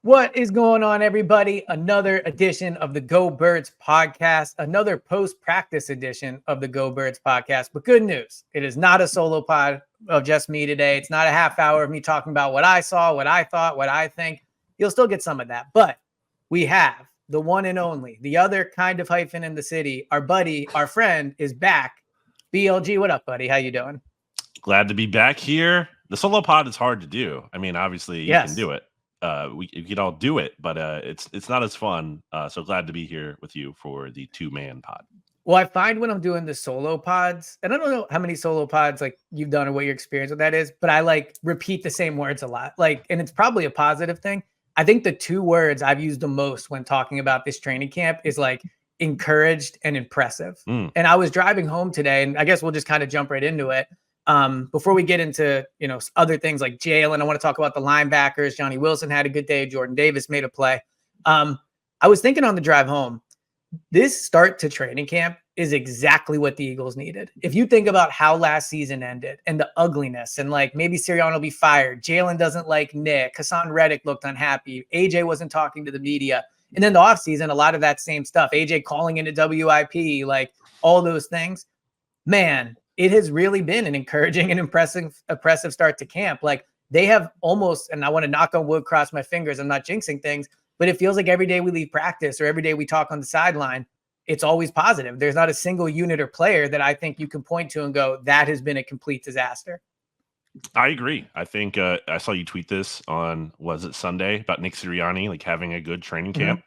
What is going on, everybody? Another edition of the Go Birds podcast, another post-practice edition of the Go Birds podcast. But good news, it is not a solo pod of just me today. It's not a half hour of me talking about what I saw, what I thought, what I think. You'll still get some of that. But we have the one and only, the other kind of hyphen in the city. Our buddy, our friend is back. BLG, what up, buddy? How you doing? Glad to be back here. The solo pod is hard to do. I mean, obviously you can do it. We could all do it, but it's not as fun. So glad to be here with you for the 2-man pod. Well, I find when I'm doing the solo pods, and I don't know how many solo pods like you've done or what your experience with that is, but I like repeat the same words a lot. Like, and it's probably a positive thing. I think the 2 words I've used the most when talking about this training camp is like encouraged and impressive. And I was driving home today, and I guess we'll just kind of jump right into it. Before we get into, other things like Jalen, I want to talk about the linebackers. Johnny Wilson had a good day. Jordan Davis made a play. I was thinking on the drive home, this start to training camp is exactly what the Eagles needed. If you think about how last season ended and the ugliness and like maybe Sirianni will be fired. Jalen doesn't like Nick. Hassan Reddick looked unhappy. AJ wasn't talking to the media. And then the offseason, a lot of that same stuff. AJ calling into WIP, like all those things. Man, it has really been an encouraging and impressive start to camp. Like they have almost, and I want to knock on wood, cross my fingers, I'm not jinxing things, but it feels like every day we leave practice or every day we talk on the sideline, it's always positive. There's not a single unit or player that I think you can point to and go, that has been a complete disaster. I agree. I think I saw you tweet this on, was it Sunday, about Nick Sirianni, like having a good training camp.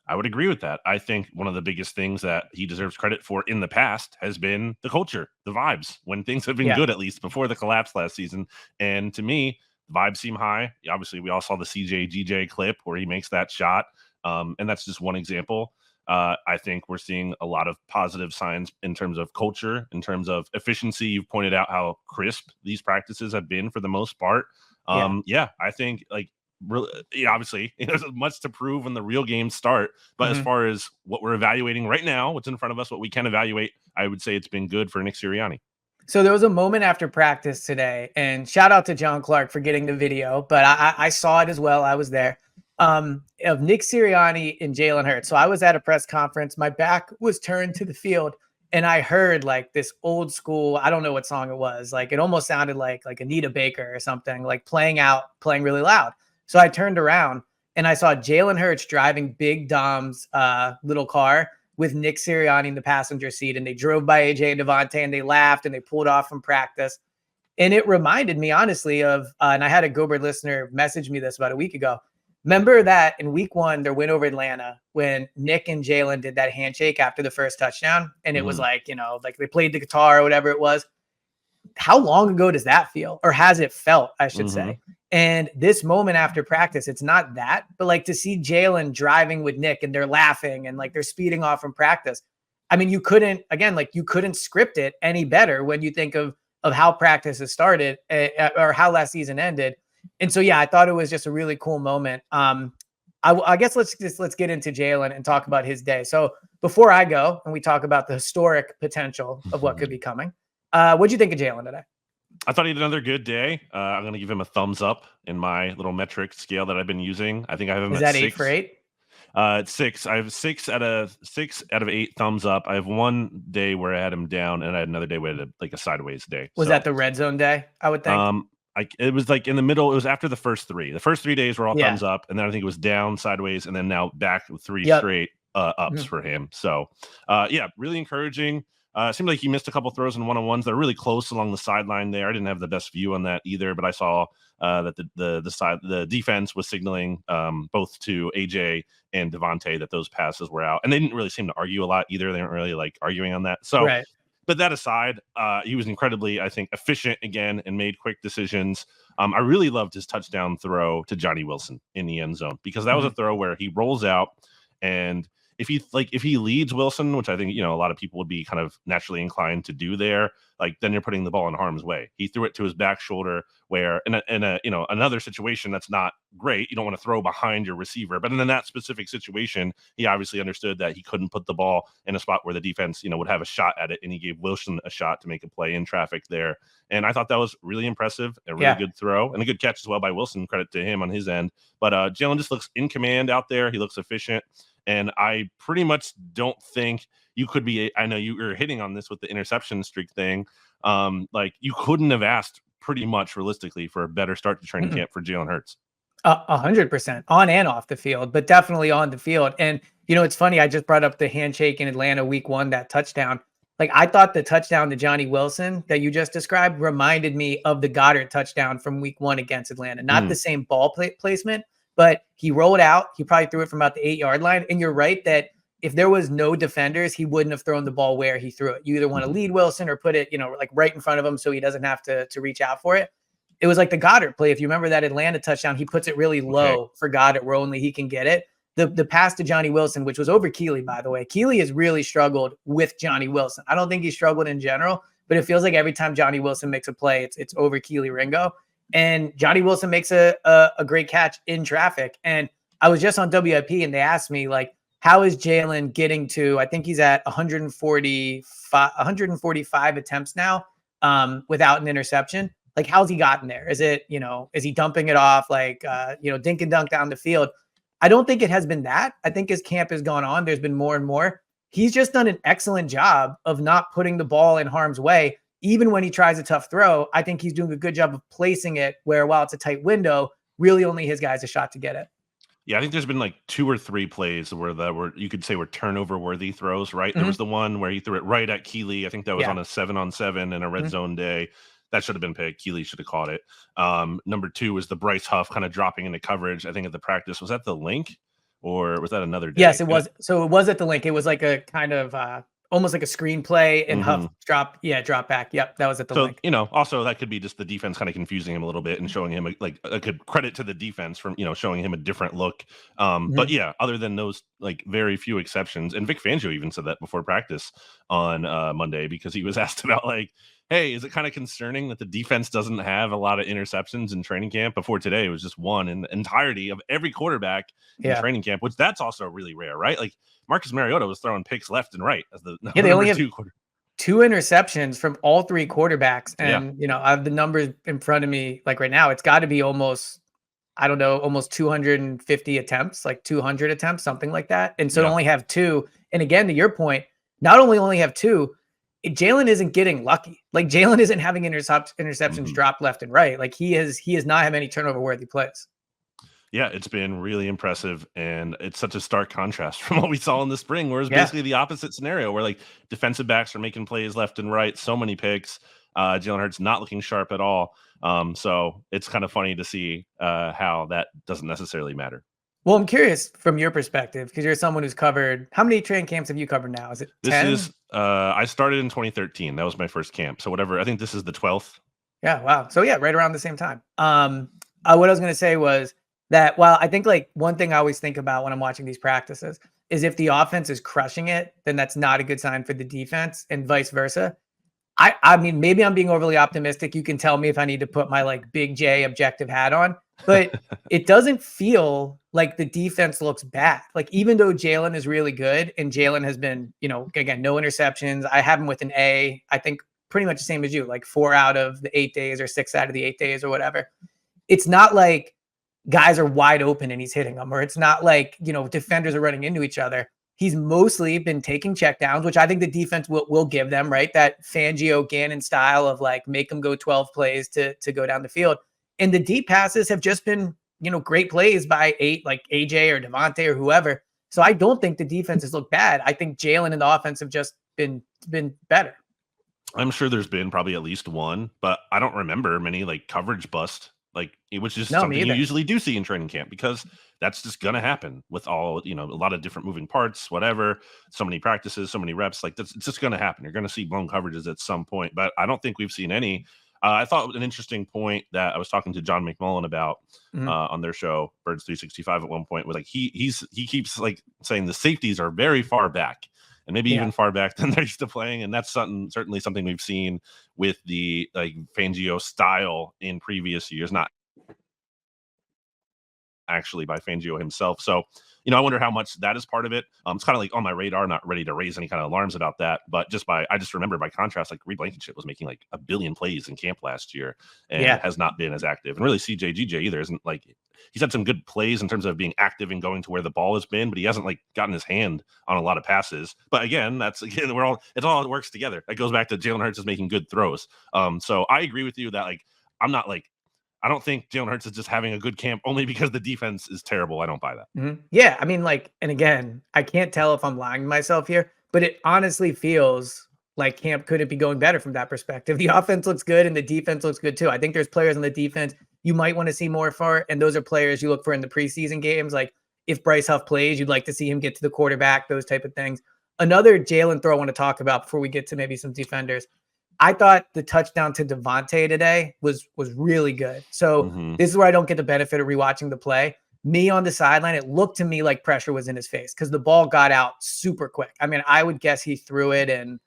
I would agree with that. I think one of the biggest things that he deserves credit for in the past has been the culture, the vibes, when things have been good, at least before the collapse last season. And to me, vibes seem high. Obviously, we all saw the CJ clip where he makes that shot. And that's just one example. I think we're seeing a lot of positive signs in terms of culture, in terms of efficiency. You've pointed out how crisp these practices have been for the most part. I think like, really, obviously, there's much to prove when the real games start. But as far as what we're evaluating right now, what's in front of us, what we can evaluate, I would say it's been good for Nick Sirianni. So there was a moment after practice today, and shout out to John Clark for getting the video, but I saw it as well. I was there, of Nick Sirianni and Jalen Hurts. So I was at a press conference. My back was turned to the field, and I heard like this old school, I don't know what song it was. Like it almost sounded like Anita Baker or something, like playing really loud. So I turned around and I saw Jalen Hurts driving Big Dom's little car with Nick Sirianni in the passenger seat. And they drove by AJ and Devontae and they laughed and they pulled off from practice. And it reminded me, honestly, of, and I had a Go Bird listener message me this about a week ago. Remember that in week 1, their win over Atlanta, when Nick and Jalen did that handshake after the first touchdown. And it was like, like they played the guitar or whatever it was. How long ago does that feel? Or has it felt, I should say? And this moment after practice, it's not that, but like to see Jalen driving with Nick and they're laughing and like they're speeding off from practice. I mean, you couldn't script it any better when you think of how practice has started or how last season ended. And so, yeah, I thought it was just a really cool moment. I guess let's get into Jalen and talk about his day. So before I go and we talk about the historic potential of what could be coming, what'd you think of Jalen today? I thought he had another good day. I'm going to give him a thumbs up in my little metric scale that I've been using. I think I have him at 6. 8 for 8? It's 6. I have 6 out of 8 thumbs up. I have one day where I had him down, and I had another day where I had a sideways day. Was that the red zone day? I would think. It was like in the middle. It was after the first 3. The first 3 days were all thumbs up, and then I think it was down, sideways, and then now back with 3 straight ups for him. So, really encouraging. It seemed like he missed a couple throws in one-on-ones. They're really close along the sideline there. I didn't have the best view on that either, but I saw that the defense was signaling both to AJ and Devontae that those passes were out, and they didn't really seem to argue a lot either. They weren't really like arguing on that. So, but that aside, he was incredibly, I think, efficient again and made quick decisions. I really loved his touchdown throw to Johnny Wilson in the end zone because that was a throw where he rolls out and if he leads Wilson, which I think, a lot of people would be kind of naturally inclined to do there, like then you're putting the ball in harm's way. He threw it to his back shoulder, where in a another situation that's not great. You don't want to throw behind your receiver, but in that specific situation, he obviously understood that he couldn't put the ball in a spot where the defense, would have a shot at it, and he gave Wilson a shot to make a play in traffic there. And I thought that was really impressive, a really good throw, and a good catch as well by Wilson. Credit to him on his end. But Jalen just looks in command out there. He looks efficient. And I pretty much don't think you could be. I know you were hitting on this with the interception streak thing. Like you couldn't have asked pretty much realistically for a better start to training camp for Jalen Hurts. 100% on and off the field, but definitely on the field. And it's funny. I just brought up the handshake in Atlanta week 1, that touchdown. Like I thought the touchdown to Johnny Wilson that you just described reminded me of the Goddard touchdown from week 1 against Atlanta. Not the same ball placement, but he rolled out. He probably threw it from about the 8-yard line. And you're right that if there was no defenders, he wouldn't have thrown the ball where he threw it. You either want to lead Wilson or put it, like right in front of him so he doesn't have to reach out for it. It was like the Goddard play. If you remember that Atlanta touchdown, he puts it really low for Goddard where only he can get it. The pass to Johnny Wilson, which was over Keeley, by the way. Keeley has really struggled with Johnny Wilson. I don't think he struggled in general, but it feels like every time Johnny Wilson makes a play, it's over Keeley Ringo. And Johnny Wilson makes a great catch in traffic. And I was just on WIP and they asked me, like, how is Jalen getting to, I think he's at 145 attempts now without an interception. Like, how's he gotten there? Is it, is he dumping it off like, dink and dunk down the field? I don't think it has been that. I think as camp has gone on, there's been more and more. He's just done an excellent job of not putting the ball in harm's way. Even when he tries a tough throw, I think he's doing a good job of placing it where, while it's a tight window, really only his guy's a shot to get it. Yeah, I think there's been like 2 or 3 plays where you could say were turnover worthy throws, right? There was the one where he threw it right at Keeley. I think that was on a 7-on-7 in a red zone day. That should have been picked. Keeley should have caught it. Number 2 was the Bryce Huff kind of dropping into coverage. I think at the practice, was that the link or was that another day? Yes, it was. So it was at the link. It was like a kind of almost like a screenplay and Huff drop back. Yep, that was at the link. Also that could be just the defense kind of confusing him a little bit and showing him like a good credit to the defense from showing him a different look. But yeah, other than those like very few exceptions, and Vic Fangio even said that before practice on Monday, because he was asked about like, hey, is it kind of concerning that the defense doesn't have a lot of interceptions in training camp? Before today, it was just one in the entirety of every quarterback in training camp, which that's also really rare, right? Like Marcus Mariota was throwing picks left and right as they only have 2 interceptions from all 3 quarterbacks. And, I have the numbers in front of me. Like right now, it's got to be almost 250 attempts, like 200 attempts, something like that. And so to only have 2. And again, to your point, not only have 2, Jalen isn't getting lucky. Like Jalen isn't having interceptions dropped left and right. Like he has not had any turnover worthy plays. Yeah, it's been really impressive, and it's such a stark contrast from what we saw in the spring, where it's basically the opposite scenario, where like defensive backs are making plays left and right, so many picks. Jalen Hurts not looking sharp at all. So it's kind of funny to see how that doesn't necessarily matter. Well, I'm curious from your perspective, because you're someone who's covered. How many training camps have you covered now? Is it 10? This is I started in 2013. That was my first camp. So whatever. I think this is the 12th. Yeah. Wow. So yeah, right around the same time. What I was going to say was that while I think like one thing I always think about when I'm watching these practices is if the offense is crushing it, then that's not a good sign for the defense, and vice versa. I mean, maybe I'm being overly optimistic. You can tell me if I need to put my like big J objective hat on, but it doesn't feel like the defense looks bad. Like even though Jalen is really good and Jalen has been, again, no interceptions. I have him with an A, I think pretty much the same as you, like 4 out of the 8 days or 6 out of the 8 days or whatever. It's not like guys are wide open and he's hitting them, or it's not like, defenders are running into each other. He's mostly been taking checkdowns, which I think the defense will give them, right? That Fangio Gannon style of like make them go 12 plays to go down the field. And the deep passes have just been, great plays by like AJ or Devontae or whoever. So I don't think the defenses look bad. I think Jalen and the offense have just been better. I'm sure there's been probably at least one, but I don't remember many like coverage bust, which is something you usually do see in training camp, because that's just going to happen with all, a lot of different moving parts, whatever, so many practices, so many reps, like it's just going to happen. You're going to see blown coverages at some point, but I don't think we've seen any. I thought an interesting point that I was talking to John McMullen about Mhm. on their show, Birds 365, at one point, was like he keeps like saying the safeties are very far back, and maybe Yeah. even far back than they're used to playing, and that's certainly something we've seen with the like Fangio style in previous years, not actually by Fangio himself. So, I wonder how much that is part of it. It's kind of like on my radar, not ready to raise any kind of alarms about that. But I just remember by contrast, like Reed Blankenship was making like a billion plays in camp last year and Yeah. has not been as active. And really CJGJ either isn't like, he's had some good plays in terms of being active and going to where the ball has been, but he hasn't like gotten his hand on a lot of passes. But again, it works together. It goes back to Jalen Hurts is making good throws. So I agree with you that like, I'm not like, I don't think Jalen Hurts is just having a good camp only because the defense is terrible. I don't buy that. Yeah, I mean, like, and again, I can't tell if I'm lying to myself here, but it honestly feels like camp couldn't be going better from that perspective. The offense looks good and the defense looks good too. I think there's players on the defense you might want to see more for, and those are players you look for in the preseason games. Like if Bryce Huff plays, you'd like to see him get to the quarterback, those type of things. Another Jalen throw I want to talk about before we get to maybe some defenders. I thought the touchdown to Devontae today was really good. So this is where I don't get the benefit of rewatching the play. Me on the sideline, it looked to me like pressure was in his face because the ball got out super quick. I mean, I would guess he threw it in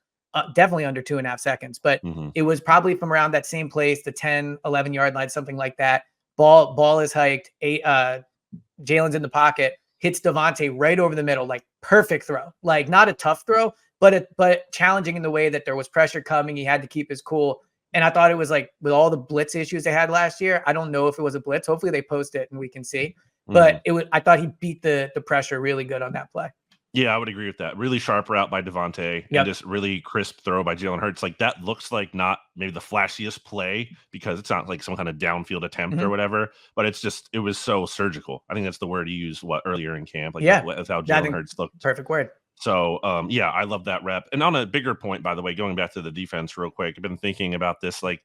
definitely under 2.5 seconds, but it was probably from around that same place, the 10, 11 yard line, something like that. Ball is hiked. Jalen's in the pocket, hits Devontae right over the middle, like perfect throw. Like not a tough throw, but challenging in the way that there was pressure coming. He had to keep his cool. And I thought it was like with all the blitz issues they had last year, I don't know if it was a blitz. Hopefully they post it and we can see. But I thought he beat the pressure really good on that play. Yeah, I would agree with that. Really sharp route by Devontae and just really crisp throw by Jalen Hurts. Like that looks like not maybe the flashiest play because it's not like some kind of downfield attempt or whatever, but it was so surgical. I think that's the word you used earlier in camp. Like that's how Jalen Hurts looked. Perfect word. So I love that rep. And on a bigger point, by the way, going back to the defense real quick, I've been thinking about this. Like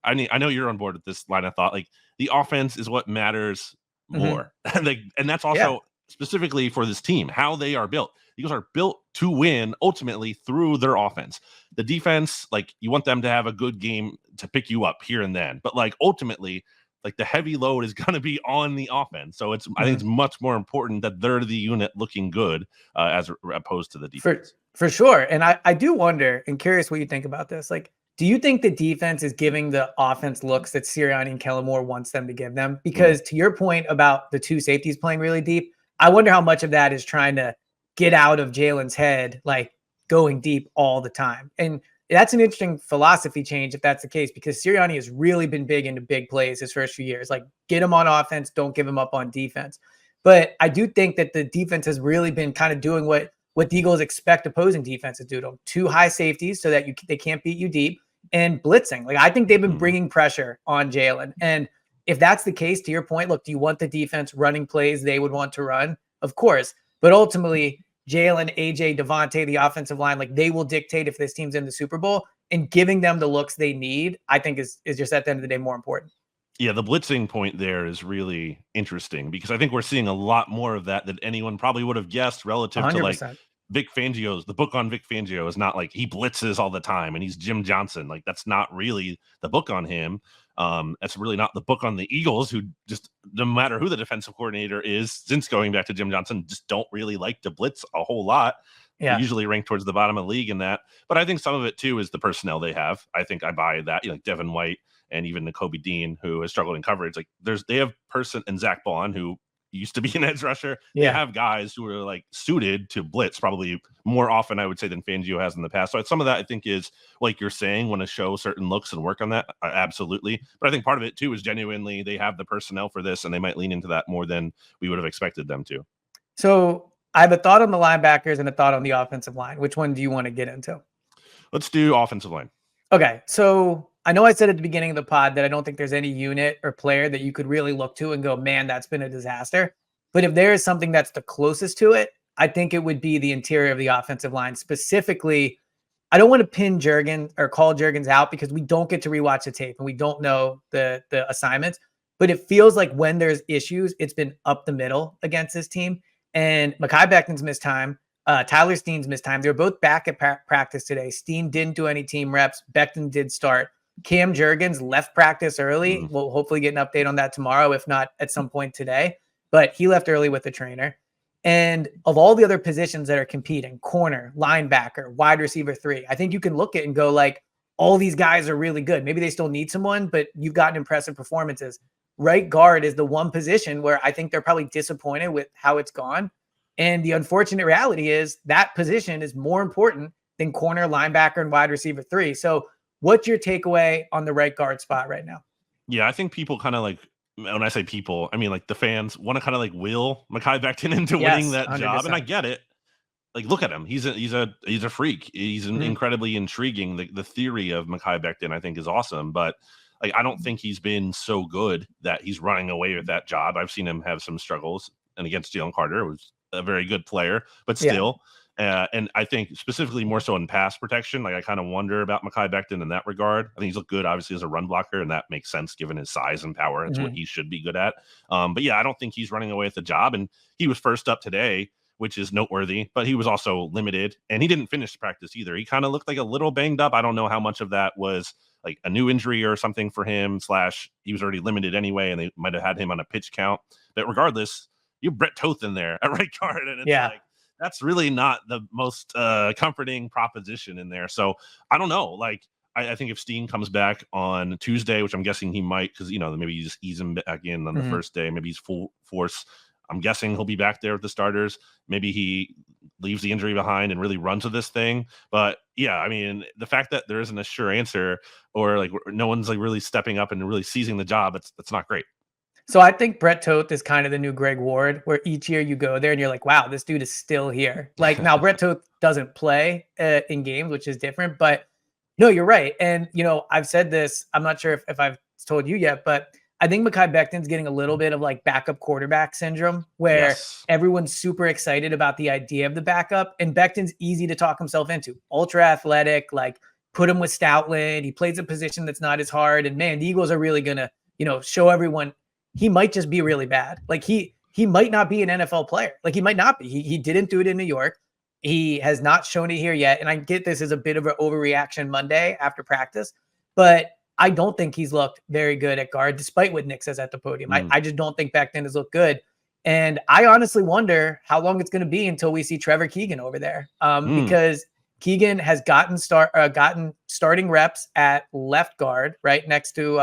I know you're on board with this line of thought. Like the offense is what matters more. And that's also specifically for this team, how they are built. The Eagles are built to win ultimately through their offense. The defense, like you want them to have a good game to pick you up here and then. But like ultimately, like the heavy load is going to be on the offense. So I think it's much more important that they're the unit looking good as opposed to the defense. For sure. And I do wonder and curious what you think about this. Like, do you think the defense is giving the offense looks that Sirianni and Kellen Moore wants them to give them? Because to your point about the two safeties playing really deep, I wonder how much of that is trying to get out of Jalen's head, like going deep all the time. And that's an interesting philosophy change if that's the case, because Sirianni has really been big into big plays his first few years. Like get him on offense, don't give him up on defense. But I do think that the defense has really been kind of doing what the Eagles expect opposing defenses to do. Two high safeties so that they can't beat you deep, and blitzing. Like I think they've been bringing pressure on Jalen. And if that's the case, to your point, look, do you want the defense running plays they would want to run? Of course. But ultimately, Jalen, AJ, Devontae, the offensive line, like they will dictate if this team's in the Super Bowl, and giving them the looks they need, I think is just at the end of the day more important. Yeah, the blitzing point there is really interesting because I think we're seeing a lot more of that than anyone probably would have guessed relative 100%. to like Vic Fangio's. The book on Vic Fangio is not like he blitzes all the time and he's Jim Johnson. Like that's not really the book on him. That's really not the book on the Eagles, who just no matter who the defensive coordinator is, since going back to Jim Johnson, just don't really like to blitz a whole lot. Yeah. They usually rank towards the bottom of the league in that. But I think some of it too is the personnel they have. I think I buy that. Like Devin White and even Nakobe Dean, who has struggled in coverage. Like they have and Zach Bond, who used to be an edge rusher. They have guys who are like suited to blitz probably more often, I would say, than Fangio has in the past. So some of that I think is like you're saying, want to show certain looks and work on that. Absolutely. But I think part of it too is genuinely they have the personnel for this and they might lean into that more than we would have expected them to. So I have a thought on the linebackers and a thought on the offensive line. Which one do you want to get into? Let's do offensive line. Okay. So I know I said at the beginning of the pod that I don't think there's any unit or player that you could really look to and go, man, that's been a disaster. But if there is something that's the closest to it, I think it would be the interior of the offensive line. Specifically, I don't want to pin Jurgen or call Jurgens out because we don't get to rewatch the tape and we don't know the assignments. But it feels like when there's issues, it's been up the middle against this team. And Mekhi Becton's missed time. Tyler Steen's missed time. They were both back at practice today. Steen didn't do any team reps. Becton did start. Cam Jurgens left practice early. We'll hopefully get an update on that tomorrow, if not at some point today. But he left early with the trainer. And of all the other positions that are competing, corner, linebacker, wide receiver 3, I think you can look at and go like, all these guys are really good. Maybe they still need someone, but you've gotten impressive performances. Right guard is the one position where I think they're probably disappointed with how it's gone. And the unfortunate reality is that position is more important than corner, linebacker, and wide receiver 3. So what's your takeaway on the right guard spot right now? Yeah, I think people kind of like, when I say people, I mean like the fans want to kind of like will Mekhi Becton into winning that 100%. job. And I get it. Like, look at him. He's a freak. He's incredibly intriguing. The theory of Mekhi Becton, I think, is awesome. But like, I don't think he's been so good that he's running away with that job. I've seen him have some struggles, and against Jalen Carter, who was a very good player, but still. And I think specifically more so in pass protection, like I kind of wonder about Mekhi Becton in that regard. I think he's looked good, obviously, as a run blocker, and that makes sense given his size and power. It's what he should be good at. But yeah, I don't think he's running away with the job. And he was first up today, which is noteworthy, but he was also limited, and he didn't finish practice either. He kind of looked like a little banged up. I don't know how much of that was like a new injury or something for him, / he was already limited anyway, and they might have had him on a pitch count. But regardless, you have Brett Toth in there at right guard, and it's like, that's really not the most comforting proposition in there. So I don't know. Like, I think if Steen comes back on Tuesday, which I'm guessing he might, because, maybe you just ease him back in on the first day, maybe he's full force. I'm guessing he'll be back there with the starters. Maybe he leaves the injury behind and really runs with this thing. But yeah, I mean, the fact that there isn't a sure answer, or like no one's like really stepping up and really seizing the job, that's not great. So I think Brett Toth is kind of the new Greg Ward, where each year you go there and you're like, wow, this dude is still here. Like, now Brett Toth doesn't play in games, which is different, but no, you're right. And, I've said this, I'm not sure if I've told you yet, but I think Mekhi Becton's getting a little bit of like backup quarterback syndrome, where everyone's super excited about the idea of the backup, and Becton's easy to talk himself into. Ultra athletic, like put him with Stoutland. He plays a position that's not as hard. And man, the Eagles are really going to, show everyone he might just be really bad. Like he might not be an NFL player. Like he might not be. He didn't do it in New York. He has not shown it here yet. And I get this as a bit of an overreaction Monday after practice, but I don't think he's looked very good at guard, despite what Nick says at the podium. I just don't think Becton has looked good. And I honestly wonder how long it's going to be until we see Trevor Keegan over there, because Keegan has gotten starting reps at left guard, right next to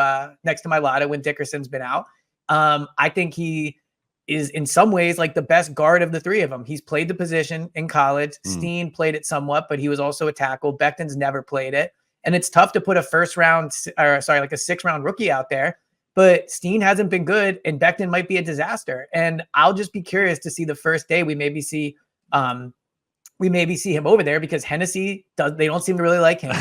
Mailata when Dickerson's been out. I think he is in some ways like the best guard of the three of them. He's played the position in college. Steen played it somewhat, but he was also a tackle. Becton's never played it. And it's tough to put a like a 6th-round rookie out there, but Steen hasn't been good, and Becton might be a disaster. And I'll just be curious to see the first day we maybe see him over there, because Hennessy they don't seem to really like him.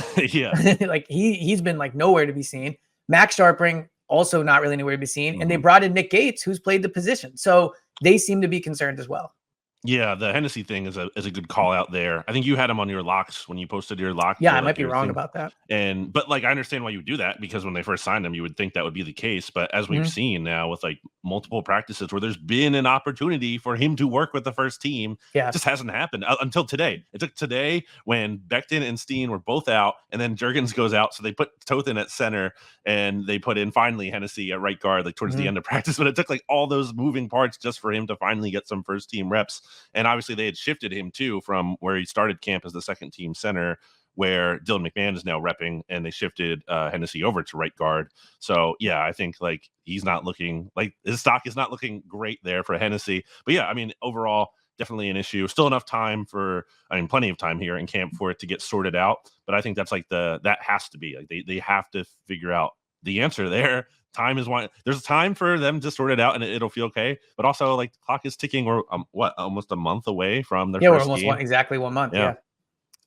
Like he's been like nowhere to be seen. Max Sharpring also not really anywhere to be seen. And they brought in Nick Gates, who's played the position. So they seem to be concerned as well. Yeah, the Hennessy thing is a good call out there. I think you had him on your locks when you posted your lock. Yeah, I might be wrong about that. But like, I understand why you would do that, because when they first signed him, you would think that would be the case. But as we've seen now with like multiple practices where there's been an opportunity for him to work with the first team, it just hasn't happened until today. It took today when Becton and Steen were both out, and then Jurgens goes out. So they put Toth in at center, and they put in finally Hennessy at right guard, like towards the end of practice. But it took like all those moving parts just for him to finally get some first team reps. And obviously they had shifted him too from where he started camp as the second team center, where Dylan McMahon is now repping, and they shifted Hennessy over to right guard. So yeah, I think like he's not looking like his stock is not looking great there for Hennessy. But yeah, I mean, overall, definitely an issue. Still enough time plenty of time here in camp for it to get sorted out. But I think that's like that has to be like they have to figure out the answer there. Time is one. There's time for them to sort it out, and it'll feel okay. But also, like, the clock is ticking. We're almost a month away from their first game. Exactly 1 month. Yeah.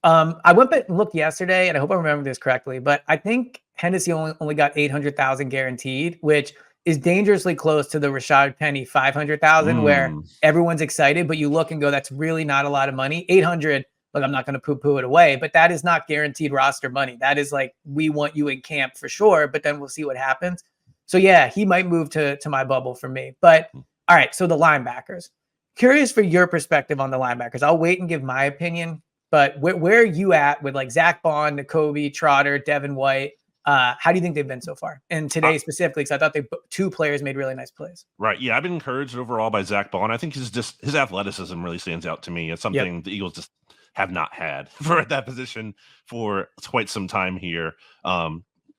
I went back and looked yesterday, and I hope I remember this correctly, but I think Hennessy only got 800,000 guaranteed, which is dangerously close to the Rashad Penny 500,000, where everyone's excited, but you look and go, that's really not a lot of money. 800. Look, I'm not going to poo-poo it away, but that is not guaranteed roster money. That is like, we want you in camp for sure, but then we'll see what happens. So yeah, he might move to my bubble for me. But all right, so the linebackers. Curious for your perspective on the linebackers. I'll wait and give my opinion, but where are you at with like Zach Bond, Nakobe, Trotter, Devin White? How do you think they've been so far? And today specifically, because I thought two players made really nice plays. Right. Yeah, I've been encouraged overall by Zach Ball, and I think his athleticism really stands out to me. It's something the Eagles just have not had for that position for quite some time here.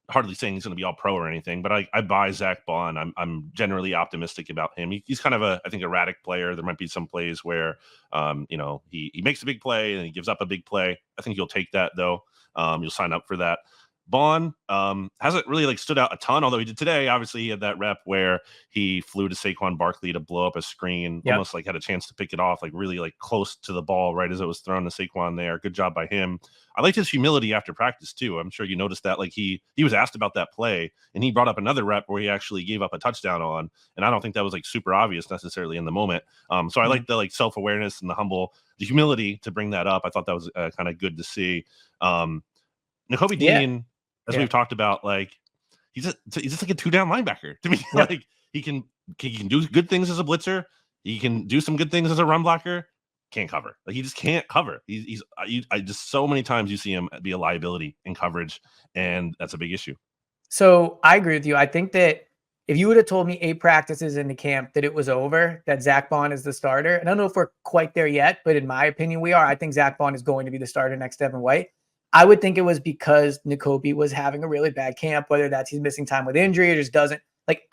Hardly saying he's going to be all pro or anything, but I buy Zach Ball, and I'm generally optimistic about him. He's kind of I think erratic player. There might be some plays where he makes a big play and he gives up a big play. I think you'll take that though. You'll sign up for that. Bond hasn't really stood out a ton, although he did today. Obviously, he had that rep where he flew to Saquon Barkley to blow up a screen, almost had a chance to pick it off, really close to the ball right as it was thrown to Saquon there. Good job by him. I liked his humility after practice too. I'm sure you noticed that. He was asked about that play, and he brought up another rep where he actually gave up a touchdown on, and I don't think that was super obvious necessarily in the moment. So I like the self-awareness and the humility to bring that up. I thought that was kind of good to see. Nakobe Dean, as we've talked about, he's just a 2-down linebacker to me. He can do good things as a blitzer. He can do some good things as a run blocker. Can't cover. He just can't cover. I just so many times you see him be a liability in coverage, and that's a big issue. So I agree with you. I think that if you would have told me 8 practices into camp that it was over, that Zach Bond is the starter, and I don't know if we're quite there yet, but in my opinion, we are. I think Zach Bond is going to be the starter next to Devin White. I would think it was because Nakobe was having a really bad camp, whether that's he's missing time with injury or just doesn't.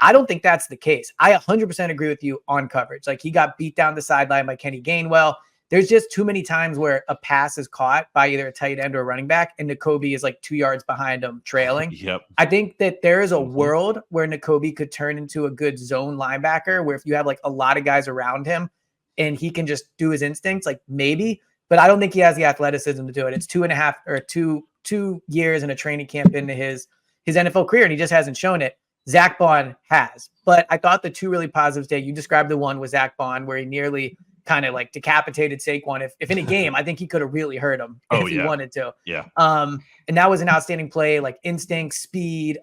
I don't think that's the case. I 100% agree with you on coverage. He got beat down the sideline by Kenny Gainwell. There's just too many times where a pass is caught by either a tight end or a running back, and Nakobe is 2 yards behind him trailing. I think that there is a world where Nakobe could turn into a good zone linebacker, where if you have a lot of guys around him and he can just do his instincts, maybe. But I don't think he has the athleticism to do it. It's 2.5 or 2 years in a training camp into his NFL career, and he just hasn't shown it. Zach Bond has. But I thought the two really positives today, you described the one with Zach Bond where he nearly kind of decapitated Saquon. If in a game, I think he could have really hurt him if he wanted to. Yeah. And that was an outstanding play, instinct, speed.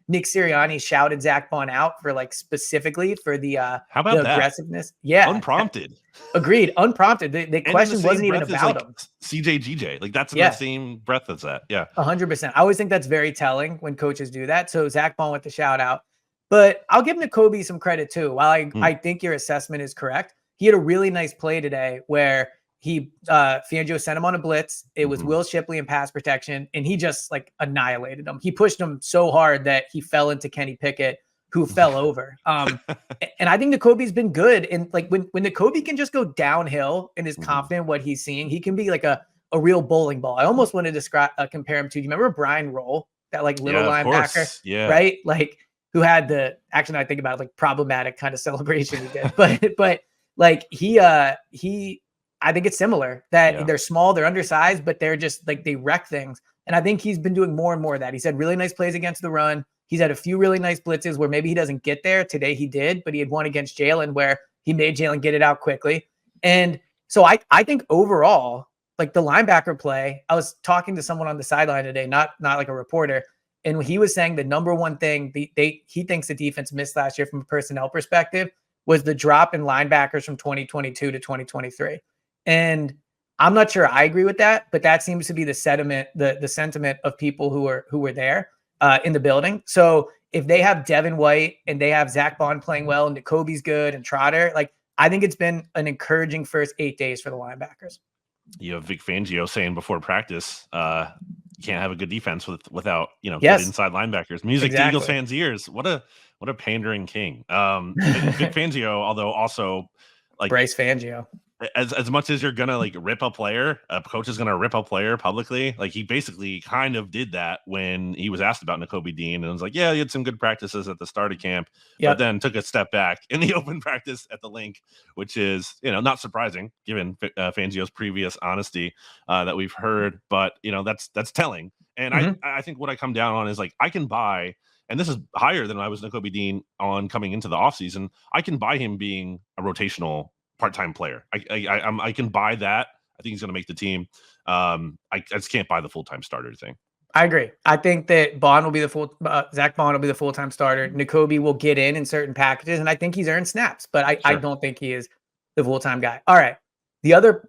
Nick Sirianni shouted Zach Bond out for specifically for the how about the aggressiveness. Yeah. Unprompted. Agreed. Unprompted. The question wasn't even about him. CJ that's in the same breath as that. Yeah. 100%. I always think that's very telling when coaches do that. So Zach Bond with the shout out. But I'll give Nakobe some credit too. While I think your assessment is correct, he had a really nice play today where Fangio sent him on a blitz. It was Will Shipley in pass protection, and he just annihilated him. He pushed him so hard that he fell into Kenny Pickett, who fell over. And I think Nakobe's been good. And when Nakobe can just go downhill and is confident in what he's seeing, he can be a real bowling ball. I almost want to compare him to, do you remember Brian Roll, that little linebacker? Yeah. Right? Who had actually I think about problematic kind of celebration he did. But he I think it's similar that they're small, they're undersized, but they're just they wreck things. And I think he's been doing more and more of that. He's had really nice plays against the run. He's had a few really nice blitzes where maybe he doesn't get there. Today he did, but he had one against Jalen where he made Jalen get it out quickly. And so I think overall, the linebacker play, I was talking to someone on the sideline today, not a reporter, and he was saying the number one thing he thinks the defense missed last year from a personnel perspective was the drop in linebackers from 2022 to 2023. And I'm not sure I agree with that, but that seems to be the sentiment, the sentiment of people who were there in the building. So if they have Devin White and they have Zach Bond playing well and Nakobe's good and Trotter, I think it's been an encouraging first 8 days for the linebackers. You have Vic Fangio saying before practice, you can't have a good defense without good inside linebackers. Music to Eagles fans' ears. What a pandering king. Vic Fangio, although also Bryce Fangio. As much as you're gonna rip a player, a coach is gonna rip a player publicly. He basically kind of did that when he was asked about Nakobe Dean and was he had some good practices at the start of camp, but then took a step back in the open practice at the link, which is not surprising given Fangio's previous honesty that we've heard. But that's telling. And I think what I come down on is I can buy. And this is higher than I was Nakobe Dean on coming into the offseason. I can buy him being a rotational part-time player. I can buy that. I think he's going to make the team. I just can't buy the full-time starter thing. I agree. I think that Zach Bond will be the full-time starter. Nakobe will get in certain packages, and I think he's earned snaps, but I don't think he is the full-time guy. All right. The other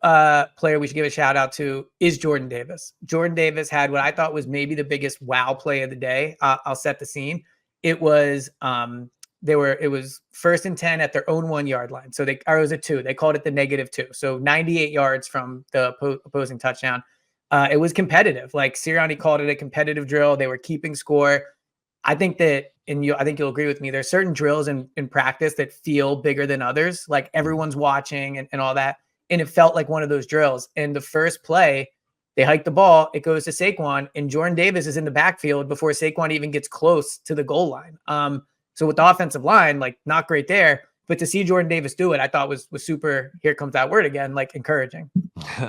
player we should give a shout out to is Jordan Davis. Jordan Davis had what I thought was maybe the biggest wow play of the day. I'll set the scene. It was it was 1st and 10 at their own 1 yard line. So it was a 2. They called it the -2. So 98 yards from the opposing touchdown. It was competitive. Like Sirianni called it a competitive drill. They were keeping score. I think that, I think you'll agree with me, there's certain drills in practice that feel bigger than others. Like everyone's watching and all that. And it felt like one of those drills. And the first play, they hike the ball, it goes to Saquon, and Jordan Davis is in the backfield before Saquon even gets close to the goal line. So with the offensive line, like not great there, but to see Jordan Davis do it, I thought was super, here comes that word again, like encouraging.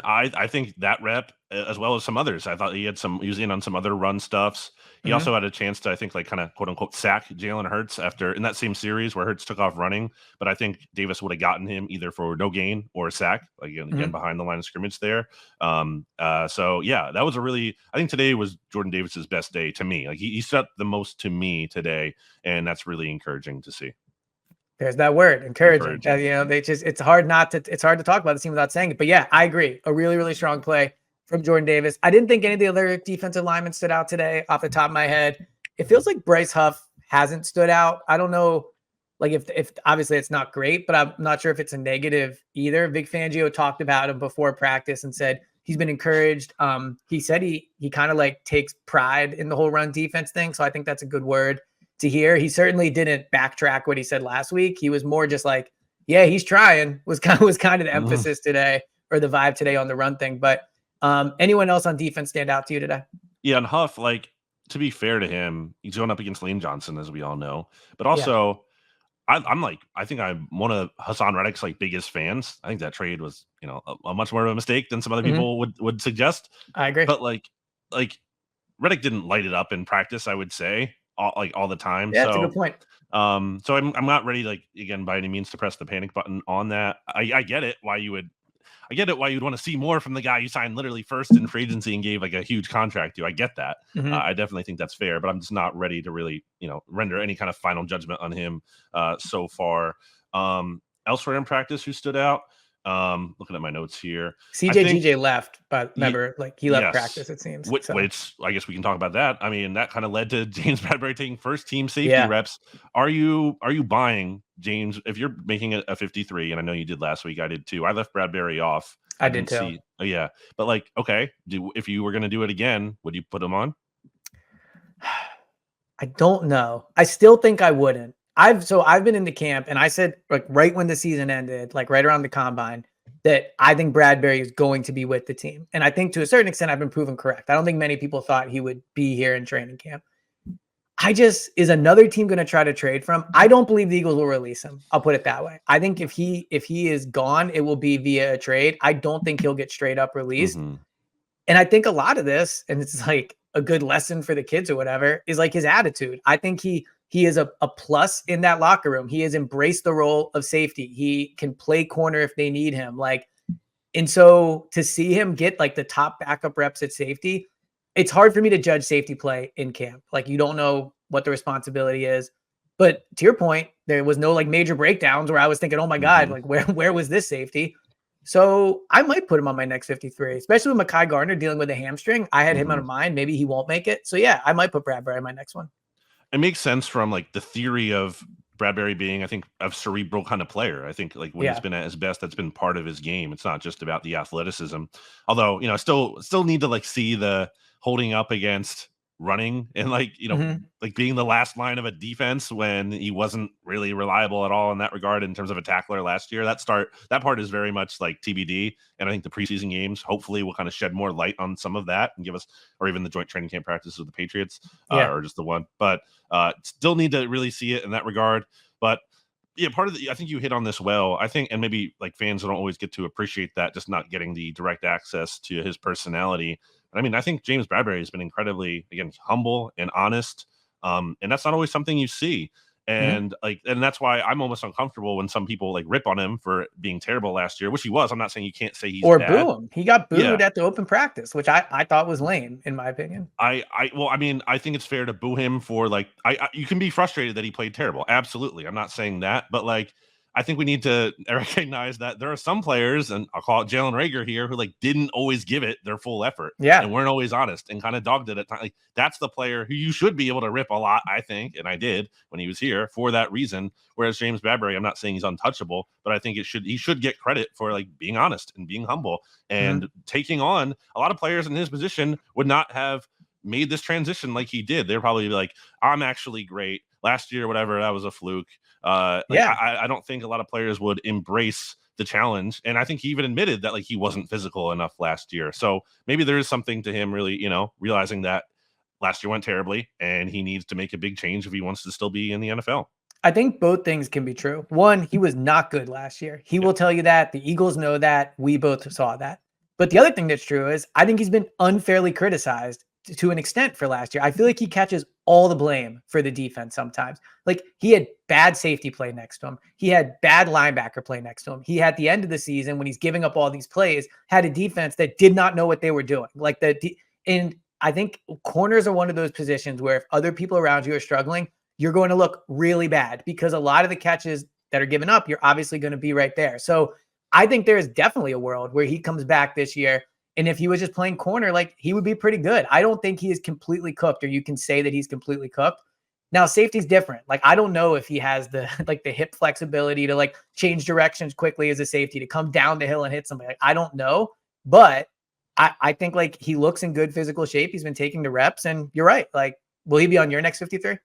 I think that rep, as well as some others, I thought he was in on some other run stuffs. He also had a chance to, I think, like kind of quote unquote sack Jalen Hurts in that same series where Hurts took off running. But I think Davis would have gotten him either for no gain or a sack, like again behind the line of scrimmage there. So yeah, that was I think today was Jordan Davis's best day to me. Like he set the most to me today, and that's really encouraging to see. There's that word, encouraging. It's hard to talk about the team without saying it. But yeah, I agree. A really, really strong play from Jordan Davis. I didn't think any of the other defensive linemen stood out today off the top of my head. It feels like Bryce Huff hasn't stood out. I don't know, like if obviously it's not great, but I'm not sure if it's a negative either. Vic Fangio talked about him before practice and said he's been encouraged. He said he kind of like takes pride in the whole run defense thing. So I think that's a good word to hear. He certainly didn't backtrack what he said last week. He was more just like, yeah, he's trying, was kind of the emphasis today, or the vibe today on the run thing. But anyone else on defense stand out to you today? Yeah, and Huff, like, to be fair to him, he's going up against Lane Johnson, as we all know. But also, I think I'm one of Hassan Reddick's like biggest fans. I think that trade was, a much more of a mistake than some other people would suggest. I agree. But like Reddick didn't light it up in practice, I would say, all the time. Yeah, that's a good point. So I'm not ready, like, again, by any means to press the panic button on that. I get it why you'd want to see more from the guy you signed literally first in free agency and gave like a huge contract to. I get that. I definitely think that's fair, but I'm just not ready to really, render any kind of final judgment on him so far. Elsewhere in practice, who stood out? Looking at my notes here, GJ left, but remember, he left practice, it seems. Which I guess we can talk about that. I mean, that kind of led to James Bradberry taking first team safety reps. Are you buying James if you're making a 53? And I know you did last week. I did too. I left Bradberry off. I did too. Yeah, but okay, if you were going to do it again, would you put him on? I don't know. I still think I wouldn't. I've been in the camp, and I said, like, right when the season ended, like right around the combine, that I think Bradberry is going to be with the team. And I think to a certain extent, I've been proven correct. I don't think many people thought he would be here in training camp. Is another team going to try to trade from? I don't believe the Eagles will release him. I'll put it that way. I think if he is gone, it will be via a trade. I don't think he'll get straight up released. And I think a lot of this, and it's like a good lesson for the kids or whatever, is like his attitude. I think he is a plus in that locker room. He has embraced the role of safety. He can play corner if they need him. And so to see him get like the top backup reps at safety, it's hard for me to judge safety play in camp. Like, you don't know what the responsibility is. But to your point, there was no like major breakdowns where I was thinking, oh my God, like where was this safety? So I might put him on my next 53, especially with Mekhi Garner dealing with a hamstring. I had him on mind. Maybe he won't make it. So yeah, I might put Bradberry on my next one. It makes sense from like the theory of Bradberry being, I think, a cerebral kind of player. I think like when he's been at his best, that's been part of his game. It's not just about the athleticism. Although, still need to like see the holding up against running and like being the last line of a defense when he wasn't really reliable at all in that regard in terms of a tackler last year. That part is very much like TBD. And I think the preseason games hopefully will kind of shed more light on some of that and give us, or even the joint training camp practices with the Patriots or just the one, but still need to really see it in that regard. But yeah, I think you hit on this well. I think, and maybe like fans don't always get to appreciate that, just not getting the direct access to his personality. I mean, I think James Bradberry has been incredibly, again, humble and honest. And that's not always something you see. And and that's why I'm almost uncomfortable when some people like rip on him for being terrible last year, which he was. I'm not saying you can't say he's bad. Boo him. He got booed at the open practice, which I thought was lame, in my opinion. I think it's fair to boo him for like, you can be frustrated that he played terrible. Absolutely. I'm not saying that, but like, I think we need to recognize that there are some players, and I'll call it Jalen Reagor here, who like didn't always give it their full effort, and weren't always honest, and kind of dogged it at times. Like that's the player who you should be able to rip a lot, I think, and I did when he was here for that reason. Whereas James Bradbury, I'm not saying he's untouchable, but I think he should get credit for like being honest and being humble and taking on a lot of players in his position would not have made this transition like he did. They're probably like, I'm actually great. Last year, whatever, that was a fluke. I don't think a lot of players would embrace the challenge. And I think he even admitted that like he wasn't physical enough last year. So maybe there is something to him really, realizing that last year went terribly and he needs to make a big change if he wants to still be in the NFL. I think both things can be true. One, he was not good last year. He will tell you that. The Eagles know that. We both saw that. But the other thing that's true is I think he's been unfairly criticized to an extent for last year. I feel like he catches all the blame for the defense sometimes. Like he had bad safety play next to him. He had bad linebacker play next to him. He had the end of the season when he's giving up all these plays, had a defense that did not know what they were doing. And I think corners are one of those positions where if other people around you are struggling, you're going to look really bad because a lot of the catches that are given up, you're obviously going to be right there. So I think there is definitely a world where he comes back this year. And if he was just playing corner, like he would be pretty good. I don't think he is completely cooked, or you can say that he's completely cooked. Now, safety's different. Like, I don't know if he has the hip flexibility to like change directions quickly as a safety, to come down the hill and hit somebody. Like, I don't know, but I think like he looks in good physical shape. He's been taking the reps, and you're right. Like, will he be on your next 53?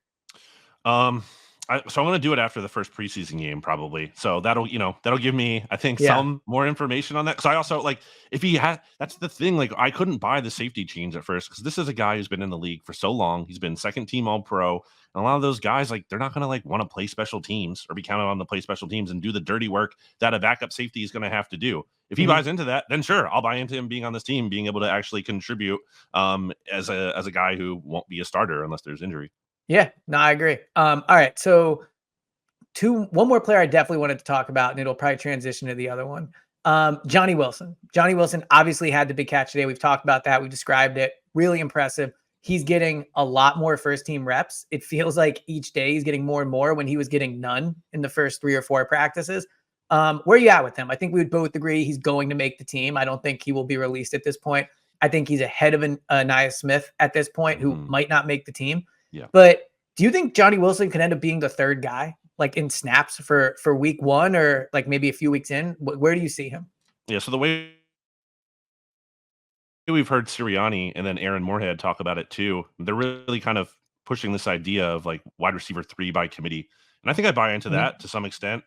So I'm going to do it after the first preseason game, probably. So that'll give me, I think, some more information on that. Cause I also like, if he had, that's the thing. Like I couldn't buy the safety change at first, cause this is a guy who's been in the league for so long. He's been second team all pro. And a lot of those guys, like, they're not going to like want to play special teams or be counted on to play special teams and do the dirty work that a backup safety is going to have to do. If he buys into that, then sure, I'll buy into him being on this team, being able to actually contribute as a guy who won't be a starter unless there's injury. Yeah, no, I agree. All right. So one more player I definitely wanted to talk about, and it'll probably transition to the other one. Johnny Wilson. Johnny Wilson obviously had the big catch today. We've talked about that. We described it. Really impressive. He's getting a lot more first team reps. It feels like each day he's getting more and more when he was getting none in the first 3 or 4 practices. Where are you at with him? I think we would both agree he's going to make the team. I don't think he will be released at this point. I think he's ahead of Nia Smith at this point, who might not make the team. Yeah. But do you think Johnny Wilson could end up being the third guy, like in snaps for week 1 or like maybe a few weeks in? Where do you see him? Yeah. So the way we've heard Sirianni and then Aaron Moorhead talk about it too, they're really kind of pushing this idea of like wide receiver 3 by committee. And I think I buy into that to some extent.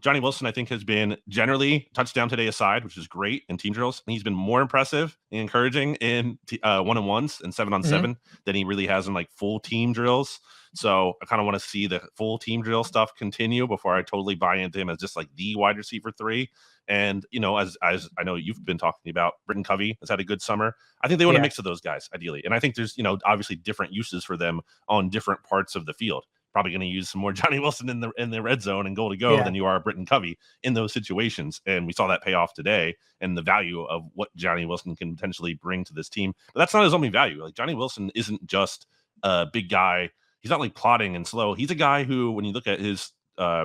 Johnny Wilson, I think, has been generally, touchdown today aside, which is great in team drills. And he's been more impressive and encouraging in 1-on-1s and 7-on-7 than he really has in like full team drills. So I kind of want to see the full team drill stuff continue before I totally buy into him as just like the wide receiver 3. And, as I know you've been talking about, Britton Covey has had a good summer. I think they want a mix of those guys, ideally. And I think there's, obviously different uses for them on different parts of the field. Probably going to use some more Johnny Wilson in the red zone and goal to go than you are Britton Covey in those situations. And we saw that pay off today and the value of what Johnny Wilson can potentially bring to this team. But that's not his only value. Like Johnny Wilson isn't just a big guy. He's not like plodding and slow. He's a guy who, when you look at his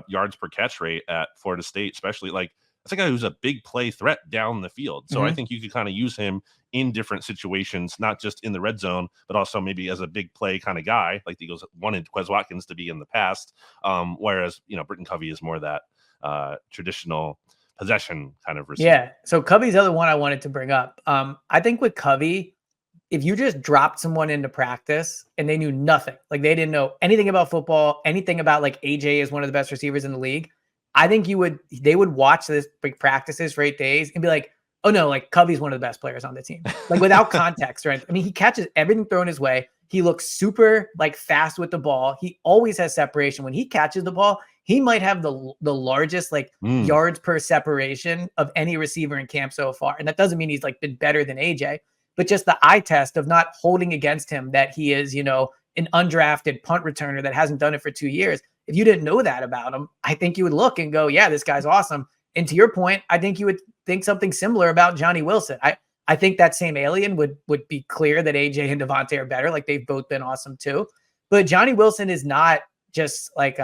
yards per catch rate at Florida State, especially, like that's a guy who's a big play threat down the field. So I think you could kind of use him in different situations, not just in the red zone, but also maybe as a big play kind of guy, like the Eagles wanted Quez Watkins to be in the past. Whereas, Britton Covey is more that traditional possession kind of receiver. Yeah. So Covey's the other one I wanted to bring up. I think with Covey, if you just dropped someone into practice and they knew nothing, like they didn't know anything about football, anything about like AJ is one of the best receivers in the league, I think they would watch this big practices for 8 days and be like, oh no, like Covey's one of the best players on the team, like without context, right? I mean, he catches everything thrown his way. He looks super like fast with the ball. He always has separation. When he catches the ball, he might have the largest like yards per separation of any receiver in camp so far. And that doesn't mean he's like been better than AJ, but just the eye test of not holding against him that he is, an undrafted punt returner that hasn't done it for 2 years. If you didn't know that about him, I think you would look and go, yeah, this guy's awesome. And to your point, I think you would think something similar about Johnny Wilson. I think that same alien would be clear that AJ and Devontae are better. Like they've both been awesome too. But Johnny Wilson is not just like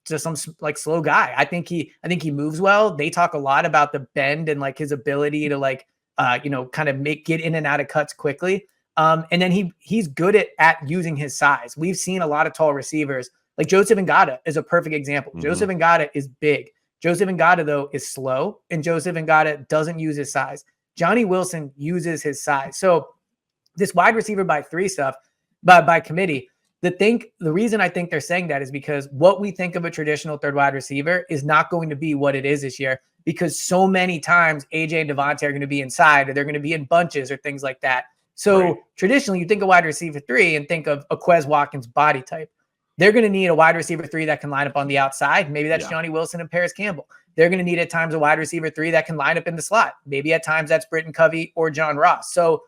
some like slow guy. I think he moves well. They talk a lot about the bend and like his ability to like, kind of get in and out of cuts quickly. And then he's good at using his size. We've seen a lot of tall receivers, like Joseph Ngata is a perfect example. Mm-hmm. Joseph Ngata is big. Joseph Ngata, though, is slow, and Joseph Ngata doesn't use his size. Johnny Wilson uses his size. So this wide receiver by 3 stuff, by committee, the reason I think they're saying that is because what we think of a traditional third wide receiver is not going to be what it is this year, because so many times AJ and Devontae are going to be inside, or they're going to be in bunches or things like that. So traditionally, you think of wide receiver 3 and think of a Quez Watkins body type. They're going to need a wide receiver 3 that can line up on the outside. Maybe that's Johnny Wilson and Paris Campbell. They're going to need at times a wide receiver 3 that can line up in the slot. Maybe at times that's Britton Covey or John Ross. So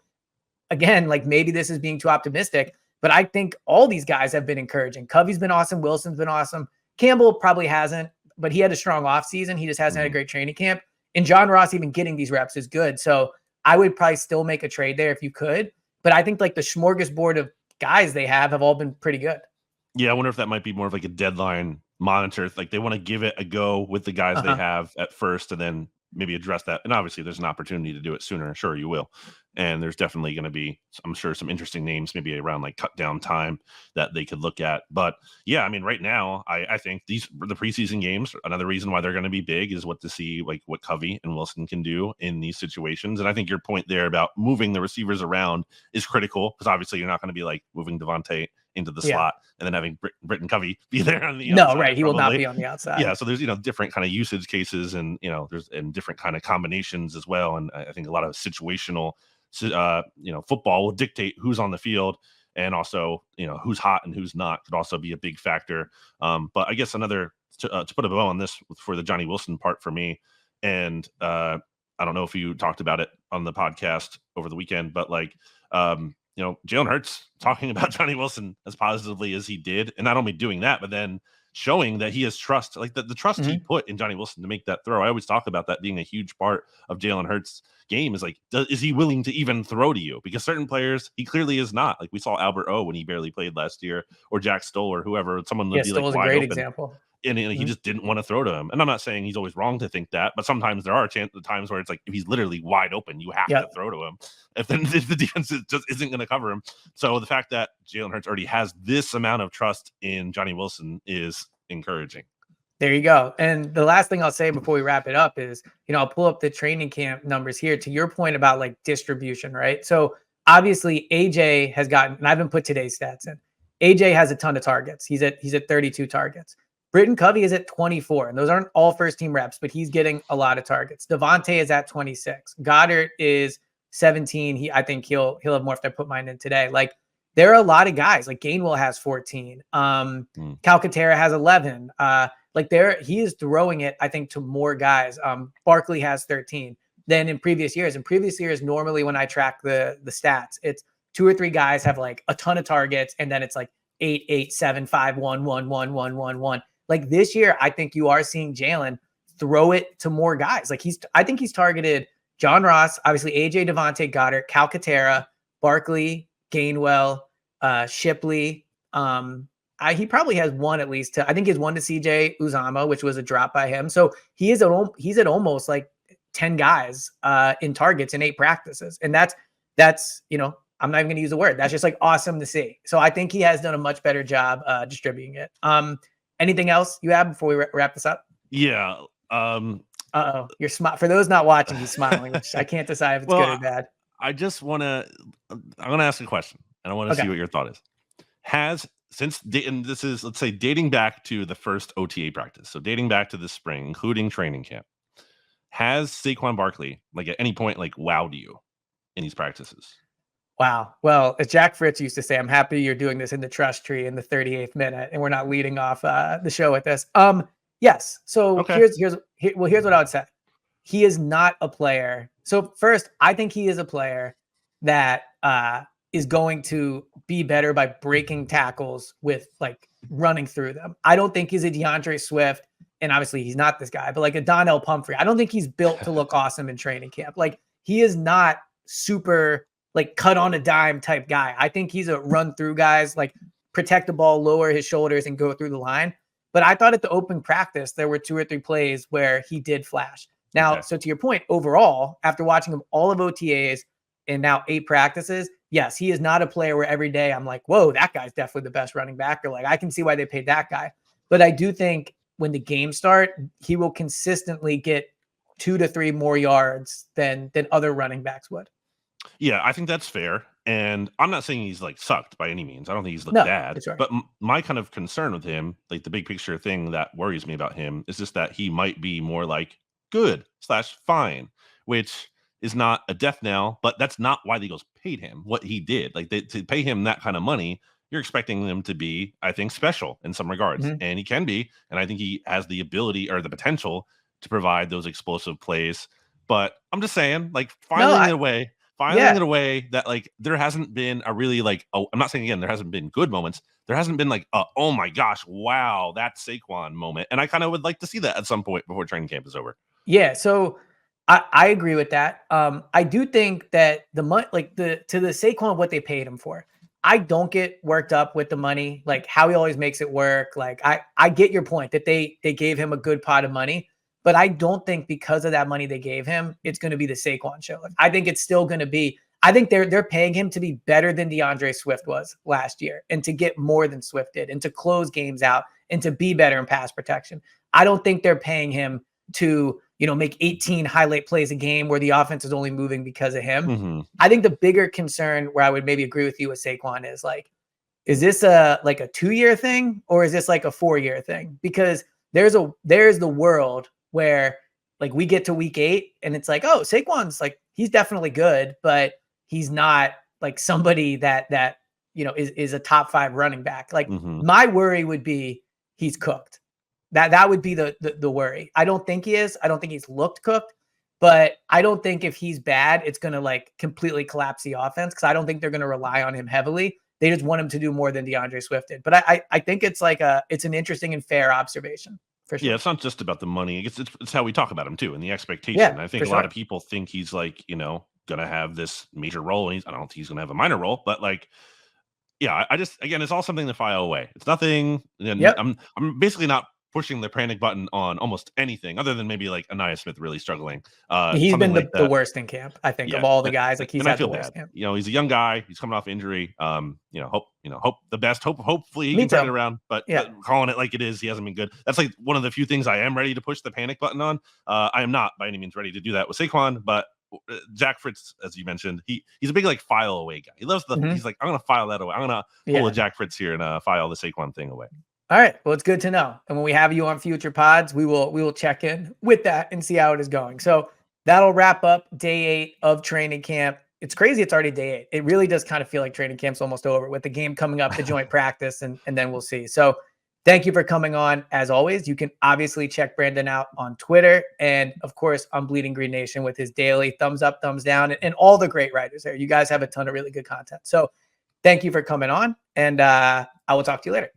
again, like maybe this is being too optimistic, but I think all these guys have been encouraging. Covey's been awesome. Wilson's been awesome. Campbell probably hasn't, but he had a strong offseason. He just hasn't had a great training camp. And John Ross even getting these reps is good. So I would probably still make a trade there if you could. But I think like the smorgasbord of guys they have all been pretty good. Yeah, I wonder if that might be more of like a deadline monitor. Like they want to give it a go with the guys they have at first, and then maybe address that. And obviously there's an opportunity to do it sooner. Sure, you will. And there's definitely going to be, I'm sure, some interesting names maybe around like cut down time that they could look at. But yeah, I mean, right now, I think the preseason games, another reason why they're going to be big is to see like what Covey and Wilson can do in these situations. And I think your point there about moving the receivers around is critical, because obviously you're not going to be like moving Devontae into the slot and then having Britton Covey be there on the outside. No, right. He will not be on the outside. Yeah. So there's, different kind of usage cases, and, there's different kind of combinations as well. And I think a lot of situational, football will dictate who's on the field, and also, who's hot and who's not could also be a big factor. But I guess another, to put a bow on this for the Johnny Wilson part for me, and I don't know if you talked about it on the podcast over the weekend, but like, Jalen Hurts talking about Johnny Wilson as positively as he did, and not only doing that, but then showing that he has trust, like the trust he put in Johnny Wilson to make that throw. I always talk about that being a huge part of Jalen Hurts' game, is like, is he willing to even throw to you? Because certain players, he clearly is not. Like we saw Albert O when he barely played last year, or Jack Stoll, or whoever. Someone would be like wide open. Example. And he just didn't want to throw to him. And I'm not saying he's always wrong to think that, but sometimes there are times where it's like, if he's literally wide open, you have to throw to him. If the defense just isn't going to cover him. So the fact that Jalen Hurts already has this amount of trust in Johnny Wilson is encouraging. There you go. And the last thing I'll say before we wrap it up is, I'll pull up the training camp numbers here to your point about like distribution, right? So obviously AJ has gotten, and I haven't put today's stats in, AJ has a ton of targets. He's at 32 targets. Britton Covey is at 24, and those aren't all first team reps, but he's getting a lot of targets. Devontae is at 26. Goddard is 17. I think he'll have more if I put mine in today. Like there are a lot of guys. Like Gainwell has 14. Calcaterra has 11. He is throwing it, I think, to more guys. Barkley has 13 than in previous years. In previous years, normally when I track the stats, it's 2 or 3 guys have like a ton of targets, and then it's like 8, 8, 7, 5, 1, 1, 1, 1, 1, 1. Like this year, I think you are seeing Jalen throw it to more guys. Like I think he's targeted John Ross, obviously AJ, Devontae, Goddard, Calcaterra, Barkley, Gainwell, Shipley. He probably has one at least. I think he has one to CJ Uzama, which was a drop by him. So he's at almost like 10 guys in targets in 8 practices, and that's I'm not even going to use the word. That's just like awesome to see. So I think he has done a much better job distributing it. Anything else you have before we wrap this up? Yeah. You're for those not watching, he's smiling, which I can't decide if it's good or bad. I just want to, I'm going to ask a question, and I want to see what your thought is. And this is, let's say, dating back to the first OTA practice. So dating back to the spring, including training camp, has Saquon Barkley, like at any point, like wowed you in these practices? Wow. Well, as Jack Fritz used to say, I'm happy you're doing this in the trust tree in the 38th minute, and we're not leading off the show with this. Yes. So here's what I would say. He is not a player. So first, I think he is a player that is going to be better by breaking tackles with like running through them. I don't think he's a DeAndre Swift, and obviously he's not this guy, but like a Donnell Pumphrey. I don't think he's built to look awesome in training camp. Like he is not super like cut on a dime type guy. I think he's a run through guys, like protect the ball, lower his shoulders, and go through the line. But I thought at the open practice, there were 2 or 3 plays where he did flash. Now, Okay. so to your point, overall, after watching him all of OTAs and now 8 practices, yes, he is not a player where every day I'm like, whoa, that guy's definitely the best running back. Or like, I can see why they paid that guy. But I do think when the games start, he will consistently get 2 to 3 more yards than other running backs would. Yeah, I think that's fair. And I'm not saying he's like sucked by any means. I don't think he's looked No, bad. that's right. But my kind of concern with him, like the big picture thing that worries me about him, is just that he might be more like good/fine, which is not a death knell. But that's not why the Eagles paid him what he did. Like to pay him that kind of money, you're expecting him to be, I think, special in some regards, and he can be. And I think he has the ability or the potential to provide those explosive plays. But I'm just saying, like filing it away that like there hasn't been a really like, oh, I'm not saying again there hasn't been good moments. There hasn't been like oh my gosh, wow, that's Saquon moment. And I kind of would like to see that at some point before training camp is over. Yeah, so I agree with that. I do think that the money, like the Saquon, what they paid him for, I don't get worked up with the money, like how he always makes it work. Like I get your point that they gave him a good pot of money, but I don't think because of that money they gave him, it's going to be the Saquon show. Like, I think it's still going to be. I think they're paying him to be better than DeAndre Swift was last year, and to get more than Swift did, and to close games out, and to be better in pass protection. I don't think they're paying him to make 18 highlight plays a game where the offense is only moving because of him. I think the bigger concern where I would maybe agree with you with Saquon is like, is this a 2-year thing or is this like a 4-year thing? Because there's the world where like we get to week 8 and it's like, oh, Saquon's like, he's definitely good, but he's not like somebody that is a top 5 running back. Like my worry would be he's cooked. That would be the worry. I don't think he is. I don't think he's looked cooked, but I don't think if he's bad, it's going to like completely collapse the offense, because I don't think they're going to rely on him heavily. They just want him to do more than DeAndre Swift did. But I think it's like it's an interesting and fair observation for sure. Yeah, it's not just about the money. It's how we talk about him too, and the expectation. Yeah, I think a lot of people think he's like, going to have this major role, and I don't think he's going to have a minor role, but like, yeah, I just, again, it's all something to file away. It's nothing. And I'm basically not pushing the panic button on almost anything other than maybe like Anaya Smith really struggling. He's been the worst in camp, I think, of all the guys. Like, he's had the worst camp. He's a young guy. He's coming off injury. Hope the best. Hopefully he can turn it around. But calling it like it is, he hasn't been good. That's like one of the few things I am ready to push the panic button on. I am not by any means ready to do that with Saquon, but Jack Fritz, as you mentioned, he's a big like file away guy. He loves he's like, I'm gonna file that away. I'm gonna pull a Jack Fritz here and file the Saquon thing away. All right. Well, it's good to know. And when we have you on future pods, we will check in with that and see how it is going. So that'll wrap up day 8 of training camp. It's crazy. It's already day 8. It really does kind of feel like training camp's almost over with the game coming up, the joint practice, and then we'll see. So thank you for coming on. As always, you can obviously check Brandon out on Twitter and, of course, on Bleeding Green Nation with his daily thumbs up, thumbs down, and all the great writers there. You guys have a ton of really good content. So thank you for coming on, and I will talk to you later.